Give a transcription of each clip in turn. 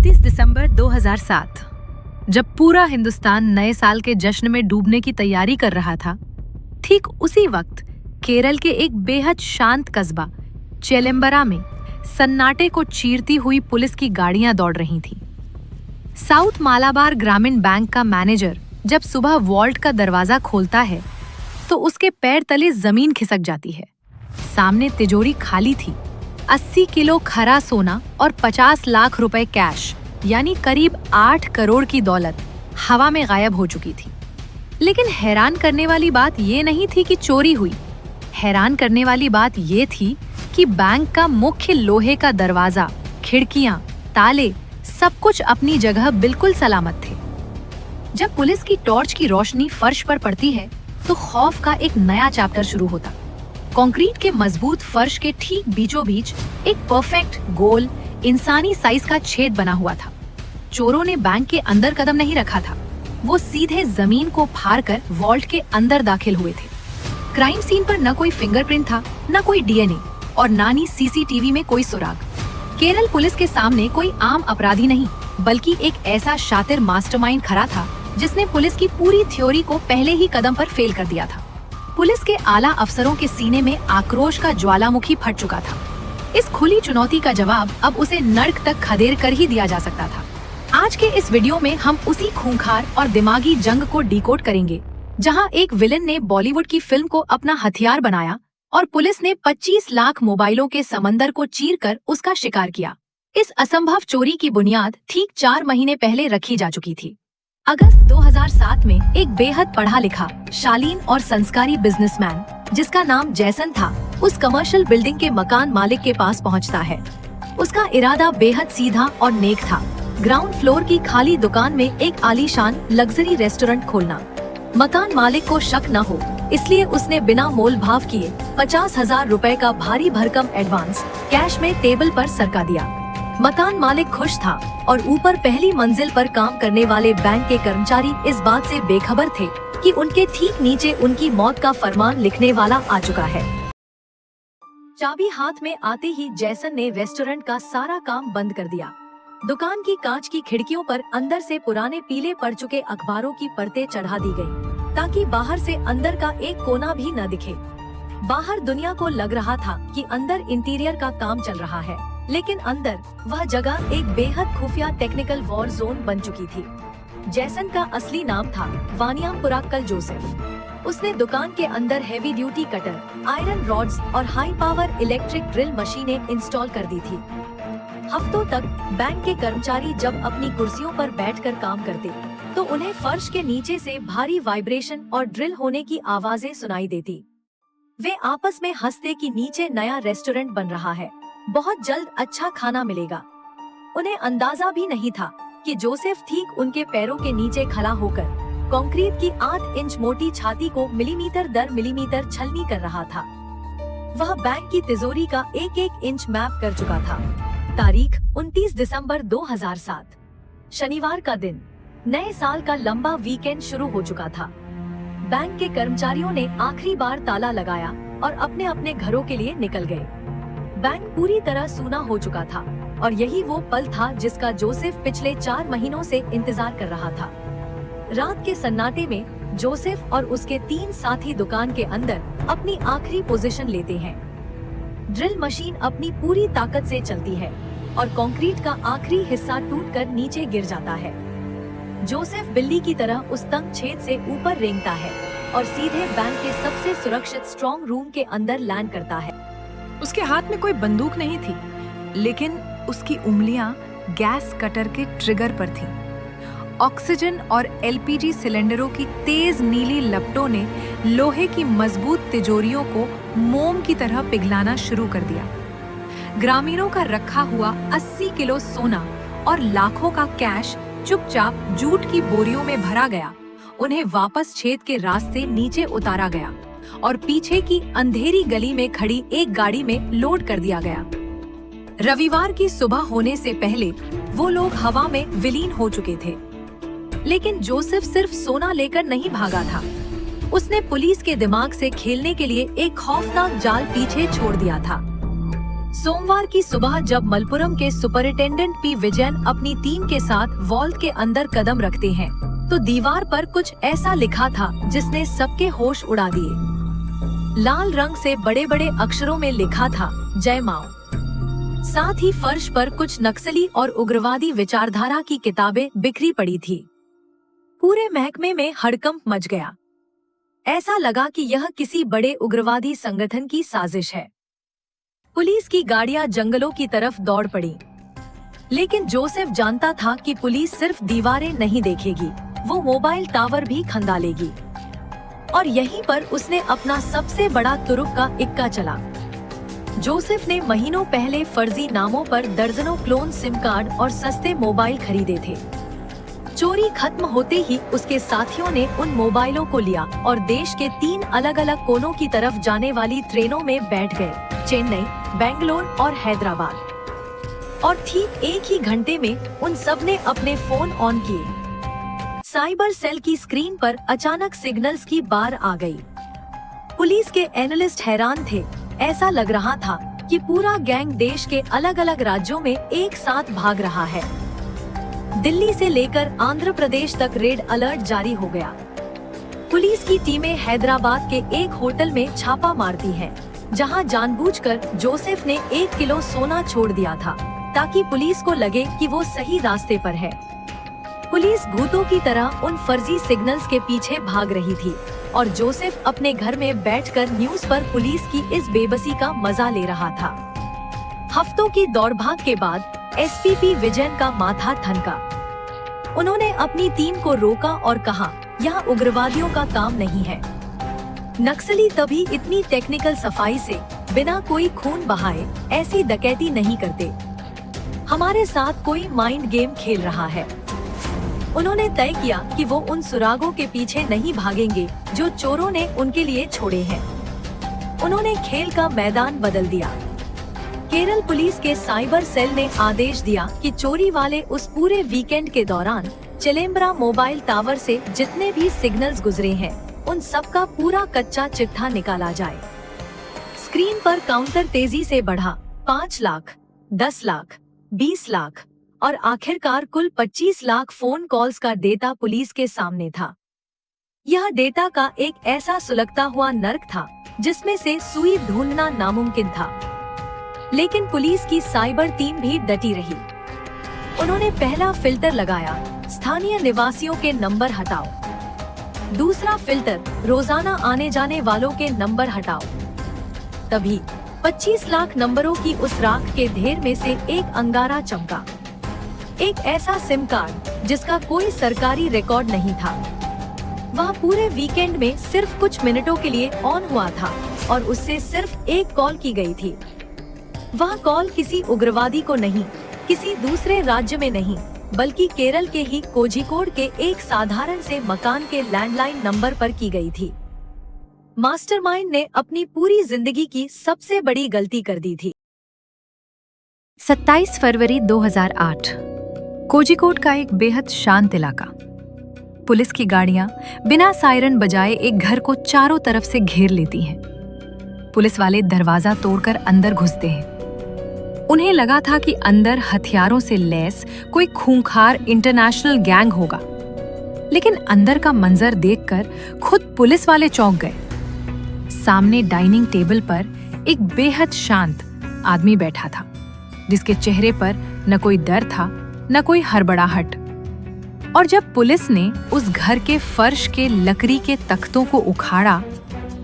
29 दिसंबर 2007 जब पूरा हिंदुस्तान नए साल के जश्न में डूबने की तैयारी कर रहा था, ठीक उसी वक्त केरल के एक बेहद शांत कस्बा चेलेम्बरा में सन्नाटे को चीरती हुई पुलिस की गाड़ियां दौड़ रही थीं। साउथ मालाबार ग्रामीण बैंक का मैनेजर जब सुबह वॉल्ट का दरवाजा खोलता है तो उसके पैर तले जमीन खिसक जाती है। सामने तिजोरी खाली थी। 80 किलो खरा सोना और 50 लाख रुपए कैश यानी करीब 8 करोड़ की दौलत हवा में गायब हो चुकी थी। लेकिन हैरान करने वाली बात ये नहीं थी कि चोरी हुई। हैरान करने वाली बात ये थी कि बैंक का मुख्य लोहे का दरवाजा, खिड़कियां, ताले, सब कुछ अपनी जगह बिल्कुल सलामत थे। जब पुलिस की टॉर्च की रोशनी फर्श पर पड़ती है तो खौफ का एक नया चैप्टर शुरू होता। कंक्रीट के मजबूत फर्श के ठीक बीचों बीच एक परफेक्ट गोल इंसानी साइज का छेद बना हुआ था। चोरों ने बैंक के अंदर कदम नहीं रखा था, वो सीधे जमीन को फाड़ कर वॉल्ट के अंदर दाखिल हुए थे। क्राइम सीन पर न कोई फिंगरप्रिंट था, न कोई डीएनए और न ही सीसीटीवी में कोई सुराग। केरल पुलिस के सामने कोई आम अपराधी नहीं, बल्कि एक ऐसा शातिर मास्टरमाइंड खड़ा था जिसने पुलिस की पूरी थ्योरी को पहले ही कदम पर फेल कर दिया था। पुलिस के आला अफसरों के सीने में आक्रोश का ज्वालामुखी फट चुका था। इस खुली चुनौती का जवाब अब उसे नर्क तक खदेड़ कर ही दिया जा सकता था। आज के इस वीडियो में हम उसी खूंखार और दिमागी जंग को डिकोड करेंगे, जहां एक विलेन ने बॉलीवुड की फिल्म को अपना हथियार बनाया और पुलिस ने 25 लाख मोबाइलों के समंदर को चीरकर उसका शिकार किया। इस असंभव चोरी की बुनियाद ठीक 4 महीने पहले रखी जा चुकी थी। अगस्त 2007 में एक बेहद पढ़ा लिखा, शालीन और संस्कारी बिजनेसमैन जिसका नाम जैसन था, उस कमर्शियल बिल्डिंग के मकान मालिक के पास पहुंचता है। उसका इरादा बेहद सीधा और नेक था, ग्राउंड फ्लोर की खाली दुकान में एक आलीशान लग्जरी रेस्टोरेंट खोलना। मकान मालिक को शक न हो इसलिए उसने बिना मोल भाव किए 50,000 रुपए का भारी भरकम एडवांस कैश में टेबल पर सरका दिया। मकान मालिक खुश था और ऊपर पहली मंजिल पर काम करने वाले बैंक के कर्मचारी इस बात से बेखबर थे कि उनके ठीक नीचे उनकी मौत का फरमान लिखने वाला आ चुका है। चाबी हाथ में आते ही जैसन ने रेस्टोरेंट का सारा काम बंद कर दिया। दुकान की कांच की खिड़कियों पर अंदर से पुराने पीले पड़ चुके अखबारों की परतें चढ़ा दी गयी, ताकि बाहर से अंदर का एक कोना भी न दिखे। बाहर दुनिया को लग रहा था कि अंदर इंटीरियर का काम चल रहा है, लेकिन अंदर वह जगह एक बेहद खुफिया टेक्निकल वॉर जोन बन चुकी थी। जैसन का असली नाम था वानियाम पुराक्कल जोसेफ। उसने दुकान के अंदर heavy duty cutter, iron rods और हाई पावर इलेक्ट्रिक ड्रिल मशीनें इंस्टॉल कर दी थी। हफ्तों तक बैंक के कर्मचारी जब अपनी कुर्सियों पर बैठकर काम करते तो उन्हें फर्श के नीचे से भारी वाइब्रेशन और ड्रिल होने की आवाजें सुनाई देती। वे आपस में हंसते कि नीचे नया रेस्टोरेंट बन रहा है, बहुत जल्द अच्छा खाना मिलेगा। उन्हें अंदाजा भी नहीं था कि जोसेफ ठीक उनके पैरों के नीचे खड़ा होकर कंक्रीट की 8 इंच मोटी छाती को मिलीमीटर दर मिलीमीटर छलनी कर रहा था। वह बैंक की तिजोरी का एक एक इंच मैप कर चुका था। तारीख 29 दिसंबर 2007, शनिवार का दिन। नए साल का लंबा वीकेंड शुरू हो चुका था। बैंक के कर्मचारियों ने आखिरी बार ताला लगाया और अपने अपने घरों के लिए निकल गए। बैंक पूरी तरह सूना हो चुका था और यही वो पल था जिसका जोसेफ पिछले 4 महीनों से इंतजार कर रहा था। रात के सन्नाटे में जोसेफ और उसके 3 साथी दुकान के अंदर अपनी आखिरी पोजीशन लेते हैं। ड्रिल मशीन अपनी पूरी ताकत से चलती है और कंक्रीट का आखिरी हिस्सा टूटकर नीचे गिर जाता है। जोसेफ बिल्ली की तरह उस तंग छेद से ऊपर रेंगता है और सीधे बैंक के सबसे सुरक्षित स्ट्रॉन्ग रूम के अंदर लैंड करता है। उसके हाथ में कोई बंदूक नहीं थी, लेकिन उसकी उंगलियां गैस कटर के ट्रिगर पर थीं। ऑक्सीजन और एलपीजी सिलेंडरों की तेज नीली लपटों ने लोहे की मजबूत तिजोरियों को मोम की तरह पिघलाना शुरू कर दिया। ग्रामीणों का रखा हुआ 80 किलो सोना और लाखों का कैश चुपचाप जूट की बोरियों में भरा गया। उन्हें वापस छेद के रास्ते नीचे उतारा गया और पीछे की अंधेरी गली में खड़ी एक गाड़ी में लोड कर दिया गया। रविवार की सुबह होने से पहले वो लोग हवा में विलीन हो चुके थे। लेकिन जोसेफ सिर्फ सोना लेकर नहीं भागा था। उसने पुलिस के दिमाग से खेलने के लिए एक खौफनाक जाल पीछे छोड़ दिया था। सोमवार की सुबह जब मलपुरम के सुपरिटेंडेंट पी विजयन अपनी टीम के साथ वॉल्ट के अंदर कदम रखते हैं तो दीवार पर कुछ ऐसा लिखा था जिसने सबके होश उड़ा दिए। लाल रंग से बड़े बड़े अक्षरों में लिखा था जय माओ। साथ ही फर्श पर कुछ नक्सली और उग्रवादी विचारधारा की किताबें बिखरी पड़ी थी। पूरे महकमे में हड़कंप मच गया। ऐसा लगा कि यह किसी बड़े उग्रवादी संगठन की साजिश है। पुलिस की गाड़ियां जंगलों की तरफ दौड़ पड़ी, लेकिन जोसेफ जानता था कि पुलिस सिर्फ दीवारें नहीं देखेगी, वो मोबाइल टावर भी खंगालेगी। और यहीं पर उसने अपना सबसे बड़ा तुरुप का इक्का चला। जोसेफ ने महीनों पहले फर्जी नामों पर दर्जनों क्लोन सिम कार्ड और सस्ते मोबाइल खरीदे थे। चोरी खत्म होते ही उसके साथियों ने उन मोबाइलों को लिया और देश के 3 अलग अलग कोनों की तरफ जाने वाली ट्रेनों में बैठ गए, चेन्नई, बेंगलोर और हैदराबाद। और ठीक एक ही घंटे में उन सब ने अपने फोन ऑन किए। साइबर सेल की स्क्रीन पर अचानक सिग्नल्स की बार आ गई। पुलिस के एनालिस्ट हैरान थे। ऐसा लग रहा था कि पूरा गैंग देश के अलग अलग राज्यों में एक साथ भाग रहा है। दिल्ली से लेकर आंध्र प्रदेश तक रेड अलर्ट जारी हो गया। पुलिस की टीमें हैदराबाद के एक होटल में छापा मारती हैं, जहां जानबूझकर जोसेफ ने 1 किलो सोना छोड़ दिया था ताकि पुलिस को लगे कि वो सही रास्ते पर है। पुलिस भूतों की तरह उन फर्जी सिग्नल्स के पीछे भाग रही थी और जोसेफ अपने घर में बैठकर न्यूज पर पुलिस की इस बेबसी का मजा ले रहा था। हफ्तों की दौड़भाग के बाद एसपी विजयन का माथा ठनका। उन्होंने अपनी टीम को रोका और कहा, यहाँ उग्रवादियों का काम नहीं है। नक्सली तभी इतनी टेक्निकल सफाई से बिना कोई खून बहाए ऐसी डकैती नहीं करते। हमारे साथ कोई माइंड गेम खेल रहा है। उन्होंने तय किया कि वो उन सुरागों के पीछे नहीं भागेंगे जो चोरों ने उनके लिए छोड़े हैं। उन्होंने खेल का मैदान बदल दिया। केरल पुलिस के साइबर सेल ने आदेश दिया कि चोरी वाले उस पूरे वीकेंड के दौरान चेलेम्बरा मोबाइल टावर से जितने भी सिग्नल्स गुजरे हैं, उन सब का पूरा कच्चा चिट्ठा निकाला जाए। स्क्रीन पर काउंटर तेजी से बढ़ा। 5 लाख, 10 लाख, 20 लाख और आखिरकार कुल 25 लाख फोन कॉल्स का डेटा पुलिस के सामने था। यह डेटा का एक ऐसा सुलगता हुआ नर्क था जिसमें से सुई ढूंढना नामुमकिन था। लेकिन पुलिस की साइबर टीम भी डटी रही। उन्होंने पहला फिल्टर लगाया, स्थानीय निवासियों के नंबर हटाओ। दूसरा फिल्टर, रोजाना आने जाने वालों के नंबर हटाओ। तभी 25 लाख नंबरों की उस राख के ढेर में से एक अंगारा चमका। एक ऐसा सिम कार्ड जिसका कोई सरकारी रिकॉर्ड नहीं था। वह पूरे वीकेंड में सिर्फ कुछ मिनटों के लिए ऑन हुआ था और उससे सिर्फ एक कॉल की गई थी। वह कॉल किसी उग्रवादी को नहीं, किसी दूसरे राज्य में नहीं, बल्कि केरल के ही कोझिकोड के एक साधारण से मकान के लैंडलाइन नंबर पर की गई थी। मास्टरमाइंड ने अपनी पूरी जिंदगी की सबसे बड़ी गलती कर दी थी। 27 फरवरी 2008, कोझिकोड का एक बेहद शांत इलाका। पुलिस की गाड़ियां बिना सायरन बजाए एक घर को चारों तरफ से घेर लेती हैं। पुलिस वाले दरवाजा तोड़कर अंदर घुसते हैं। उन्हें लगा था कि अंदर हथियारों से लैस कोई खूंखार इंटरनेशनल गैंग होगा, लेकिन अंदर का मंजर देखकर खुद पुलिस वाले चौंक गए। सामने डाइनिंग टेबल पर एक बेहद शांत आदमी बैठा था, जिसके चेहरे पर न कोई डर था न कोई हड़बड़ाहट। और जब पुलिस ने उस घर के फर्श के लकड़ी के तख्तों को उखाड़ा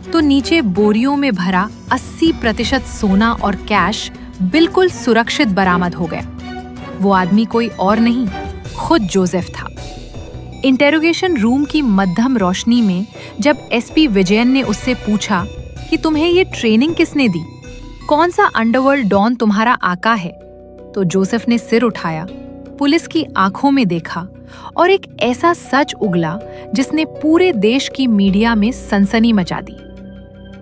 तो नीचे बोरियों में भरा 80% सोना और कैश बिल्कुल सुरक्षित बरामद हो गया। वो आदमी कोई और नहीं, खुद जोसेफ था। इंटेरोगेशन रूम की मध्यम रोशनी में जब एसपी विजयन ने उससे पूछा कि तुम्हें ये ट्रेनिंग किसने दी, कौन सा अंडरवर्ल्ड डॉन तुम्हारा आका है, तो जोसेफ ने सिर उठाया, पुलिस की आंखों में देखा और एक ऐसा सच उगला जिसने पूरे देश की मीडिया में सनसनी मचा दी।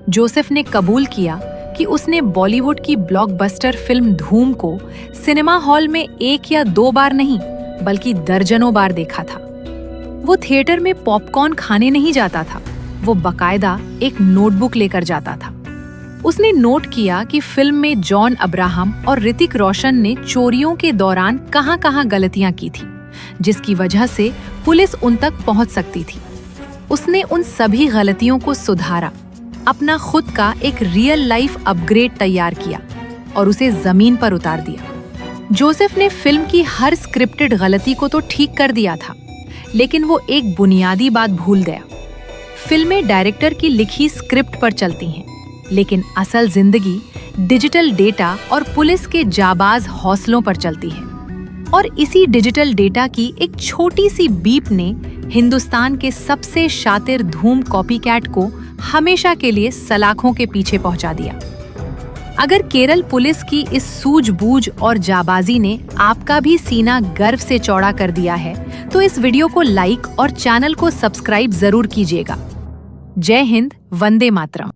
जोसेफ ने कबूल किया कि उसने बॉलीवुड की ब्लॉकबस्टर फिल्म धूम को सिनेमा हॉल में 1 या 2 बार नहीं बल्कि दर्जनों बार देखा था। वो थिएटर में पॉपकॉर्न खाने नहीं जाता था, वो बकायदा एक नोटबुक लेकर जाता था। उसने नोट किया कि फिल्म में जॉन अब्राहम और ऋतिक रोशन ने चोरियों के दौरान कहां-कहां गलतियां की थी, जिसकी वजह से पुलिस उन तक पहुंच सकती थी। उसने उन सभी गलतियों को सुधारा, अपना खुद का एक रियल लाइफ अपग्रेड तैयार किया और उसे जमीन पर उतार दिया। जोसेफ ने फिल्म की हर स्क्रिप्टेड गलती को तो ठीक कर दिया था, लेकिन वो एक बुनियादी बात भूल गया। फिल्में डायरेक्टर की लिखी स्क्रिप्ट पर चलती हैं, लेकिन असल जिंदगी डिजिटल डेटा और पुलिस के जाबाज हौसलों पर चलती है। और इसी डिजिटल डेटा की एक छोटी सी बीप ने हिंदुस्तान के सबसे शातिर धूम कॉपीकैट को हमेशा के लिए सलाखों के पीछे पहुंचा दिया। अगर केरल पुलिस की इस सूझबूझ और जाबाजी ने आपका भी सीना गर्व से चौड़ा कर दिया है, तो इस वीडियो को लाइक और चैनल को सब्सक्राइब जरूर कीजिएगा। जय हिंद, वंदे मातरम।